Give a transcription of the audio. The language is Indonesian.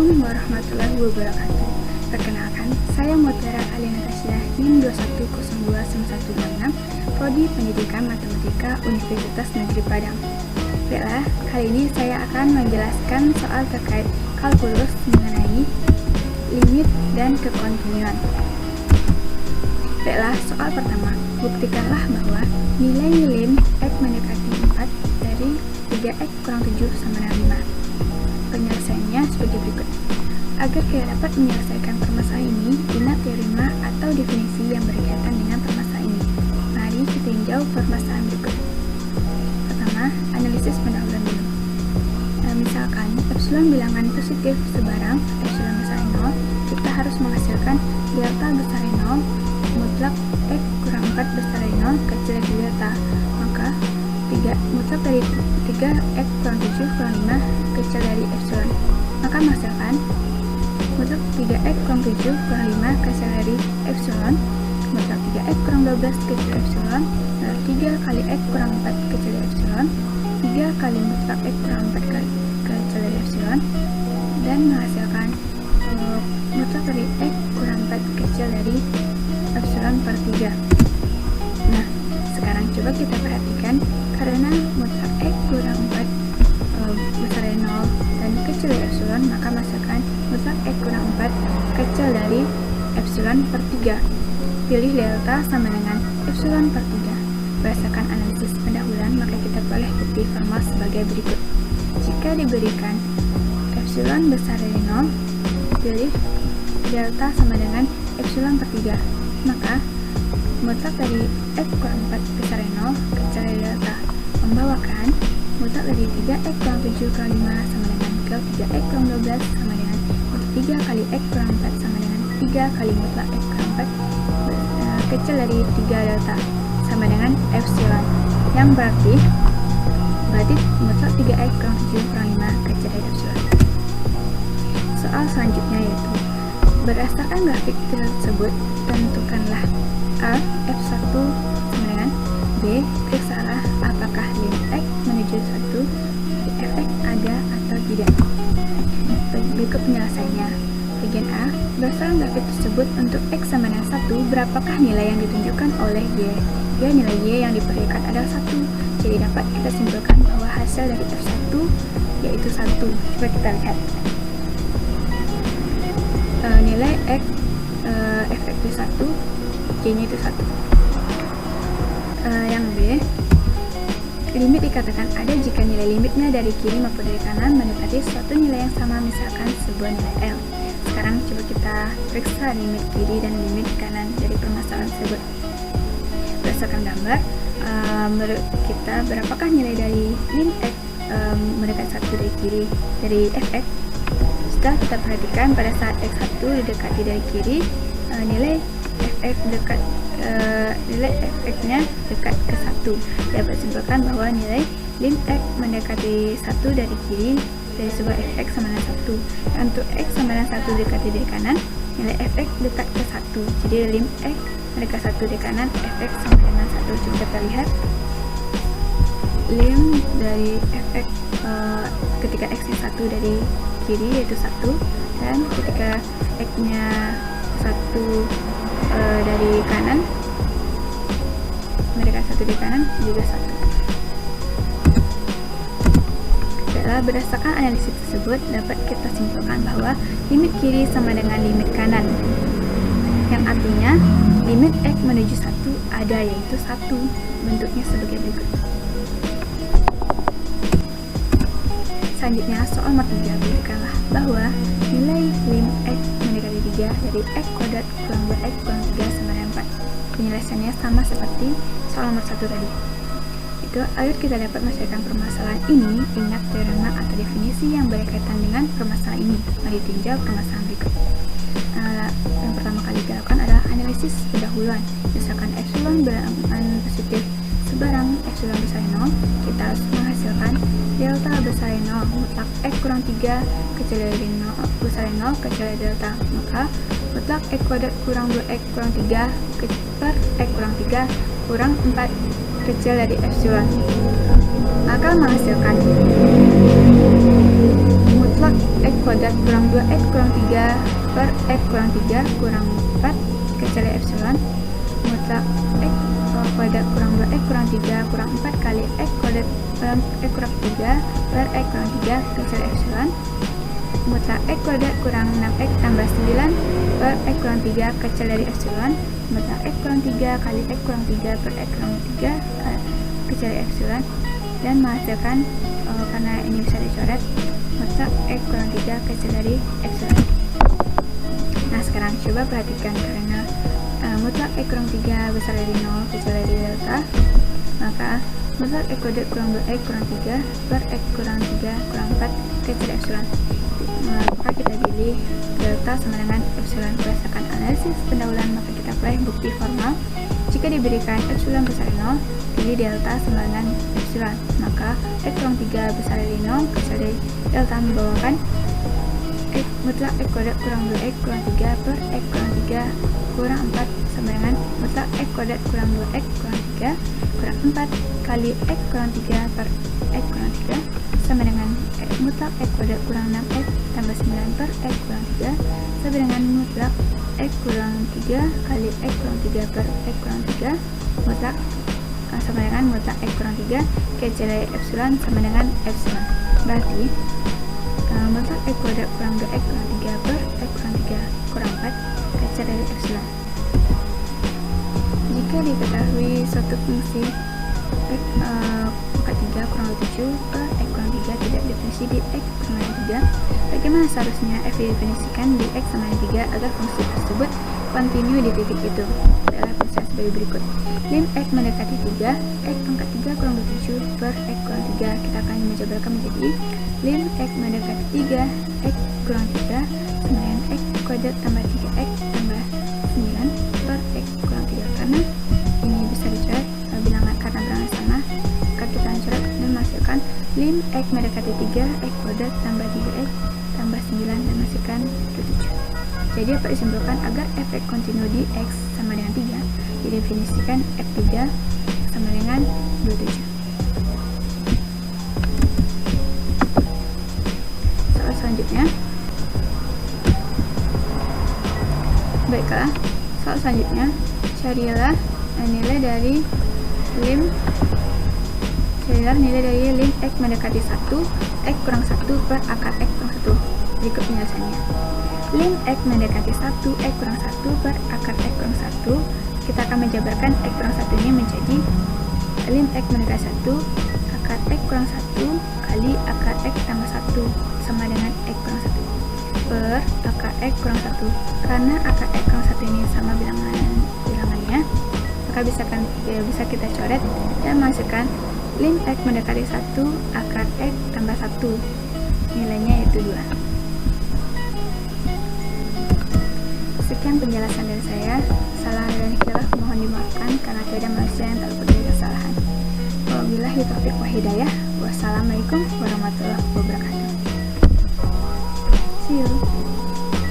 Assalamualaikum warahmatullahi wabarakatuh. Perkenalkan, saya Mutiara Alina Tasya NIM 21029166, Prodi Pendidikan Matematika Universitas Negeri Padang. Baiklah, kali ini saya akan menjelaskan soal terkait kalkulus mengenai limit dan kekontinuan. Baiklah, soal pertama, buktikanlah bahwa nilai lim X mendekati 4 dari 3X kurang 7 sama dengan 5. Penyelesaiannya sebagai berikut. Agar kita dapat menyelesaikan permasalahan ini, ingat teorema atau definisi yang berkaitan dengan permasalahan ini. Mari kita tinjau permasalahan berikut. Pertama, analisis pendahuluan dulu. Misalkan epsilon bilangan positif sebarang epsilon besar 0, kita harus menghasilkan delta besar 0 mutlak X kurang 4 besar 0 kecil dari delta. Maka mutlak dari 3X kurang 7 kurang 5 kecil dari epsilon. Maka menghasilkan mutlak 3X kurang 7 kurang 5 kecil dari epsilon, mutlak 3X kurang 12 kecil dari epsilon, 3 kali X kurang 4 kecil dari epsilon, 3 kali mutlak X kurang 4 kecil dari epsilon, dan menghasilkan mutlak dari X kurang 4 kecil dari epsilon per 3. Nah, sekarang coba kita perhatikan, karena mutlak X kurang 4 besar dari 0 dan kecil dari epsilon, maka menghasilkan mutlak X kurang 4 kecil dari epsilon per 3. Pilih delta sama dengan epsilon per 3. Berdasarkan analisis pendahuluan, maka kita boleh bukti formal sebagai berikut. Jika diberikan epsilon besar dari 0, pilih delta sama dengan epsilon per 3. Maka mutlak dari X kurang 4 besar dari 0 kecil dari delta membawakan mutlak dari 3X kurang 7 kurang 5 sama dengan 3X kurang 12 sama dengan 3 kali X kurang 4 sama dengan 3 kali mutlak X kurang 4 kecil dari 3 delta sama dengan epsilon, yang berarti mutlak 3X kurang 7 kurang 5 kecil dari epsilon. Soal selanjutnya yaitu, berdasarkan grafik tersebut, tentukanlah A, F1 sama dengan B, periksalah apakah lim X menuju 1 Fx ada atau tidak. Berikut penyelesaiannya. Bagian A, berdasarkan grafik tersebut untuk X sama dengan 1, berapakah nilai yang ditunjukkan oleh Y? Ya, nilai Y yang diperlihatkan adalah 1. Jadi dapat kita simpulkan bahwa hasil dari F1 yaitu 1. Coba kita lihat. Nilai X Fx itu 1, Y-nya itu 1. Yang B, limit dikatakan ada jika nilai limitnya dari kiri maupun dari kanan mendekati suatu nilai yang sama, misalkan sebuah nilai L. Sekarang coba kita periksa limit kiri dan limit kanan dari permasalahan tersebut. Berdasarkan gambar, menurut kita berapakah nilai dari lim X mendekati 1 dari kiri dari Fx? Setelah kita perhatikan, pada saat X1 didekati dari kiri, nilai Fx-nya dekat ke 1. Dapat simpulkan bahwa nilai lim X mendekati 1 dari kiri dari sebuah Fx sama dengan 1. Dan untuk X sama dengan 1 dekati dari kanan, nilai Fx dekat ke 1. Jadi lim X mendekati 1 dari kanan, Fx sama dengan 1. Coba kita lihat. Lim dari Fx ketika X-nya 1 dari kiri yaitu 1, dan ketika X-nya 1 dari kanan, mereka 1 dari kanan juga 1. Berdasarkan analisis tersebut, dapat kita simpulkan bahwa limit kiri sama dengan limit kanan, yang artinya limit X menuju 1 ada, yaitu 1. Bentuknya sebagai berikut. Selanjutnya, soal nomor 3, buktikanlah bahwa nilai lim X mendekati 3 dari X kuadrat kurang 2X kurang 3 sama dengan 4. Penyelesaiannya sama seperti soal nomor 1 tadi. Itu agar kita dapat menyelesaikan permasalahan ini, ingat teorema atau definisi yang berkaitan dengan permasalahan ini. Mari tinjau permasalahan berikut. Yang pertama kali dilakukan adalah analisis pendahuluan. Misalkan epsilon bilangan positif sebarang epsilon besar 0, kita harus menghasilkan delta besar 0 mutlak X kurang 3 kecil dari 0 besar 0 kecil dari delta. Maka mutlak X kuadrat kurang 2X kurang 3 per X kurang 3 kurang 4 kecil dari epsilon, maka menghasilkan mutlak X kuadrat kurang 2X kurang 3 kurang 4 kecil dari epsilon mutlak X kuadrat kurang 2X kurang 3 kurang 4 kali X kuadrat X kurang 3 per X kurang 3 kecil dari epsilon mutlak X kuadrat kurang 6X tambah 9 per X kurang 3 kecil dari epsilon mutlak X kurang 3 kali X kurang 3 per X kurang 3 kecil dari epsilon dan menghasilkan karena ini bisa dicoret mutlak X kurang 3 kecil dari epsilon. Nah sekarang coba perhatikan karena mutlak X kurang 3 besar dari 0 kecil dari delta, maka mutlak X kuadrat kurang 2X kurang 3 per X kurang 3 kurang 4 kecil dari epsilon. Maka kita pilih delta sama dengan epsilon. Berdasarkan analisis pendahuluan maka kita peroleh bukti formal. Jika diberikan epsilon besar dari 0, pilih delta sama dengan epsilon. Maka X kurang 3 besar dari 0 kecil dari delta membawakan X mutlak X kuadrat kurang 2X kurang 3 per X kurang 3 kurang 4 sama dengan mutlak X kuadrat kurang 2X kurang 3 kurang 4 kali X kurang 3 per X kurang 3 sama dengan mutlak X kuadrat kurang 6X tambah 9 per X kurang 3 sama dengan mutlak X kurang 3 kali X kurang 3 per X kurang 3 mutlak sama dengan mutlak X kurang 3 kecil dari epsilon sama dengan epsilon. Berarti mutlak X kuadrat kurang 2X kurang 3 per X kurang 3 kurang 4 kecil dari epsilon. Jika diketahui suatu fungsi X pangkat 3 kurang 7 per X kurang 3 tidak definisi di X sama dengan 3, bagaimana seharusnya F didefinisikan di X sama dengan 3 agar fungsi tersebut kontinu di titik itu? Adalah proses sebagai berikut. Lim X mendekati 3, X pangkat 3 kurang 7 per X kurang 3, kita akan mencobakan menjadi lim X mendekati 3, X kurang 3 sama dengan X kuadrat tambah 3X tambah 9 per X kurang 3. Karena ini bisa dicoret bilangan karena bilangan sama, maka kita mencoret dan menghasilkan lim X mendekati 3, X kuadrat tambah 3X tambah 9 dan menghasilkan 7. Jadi dapat disimpulkan agar f(x) kontinu di X sama dengan 3, didefinisikan f(3) sama dengan 27. Soal selanjutnya. Baiklah, soal selanjutnya, carilah nilai dari lim X mendekati 1, X kurang 1 per akar X kurang 1. Berikut penjelasannya. Lim X mendekati 1, X kurang 1 per akar X kurang 1, kita akan menjabarkan X kurang 1 ini menjadi lim X mendekati 1 akar X kurang 1 kali akar X tambah 1 sama dengan X kurang 1 per akar X kurang 1. Karena akar X kurang 1 ini sama bilangannya, maka bisa kita coret dan menghasilkan lim X mendekati 1 akar X tambah 1, nilainya yaitu 2. Sekian penjelasan dari saya. Salah dan khilaf mohon dimaafkan karena tidak ada manusia yang tak luput dari kesalahan. Wabillahi taufiq wa hidayah. Wassalamualaikum warahmatullahi wabarakatuh. See you.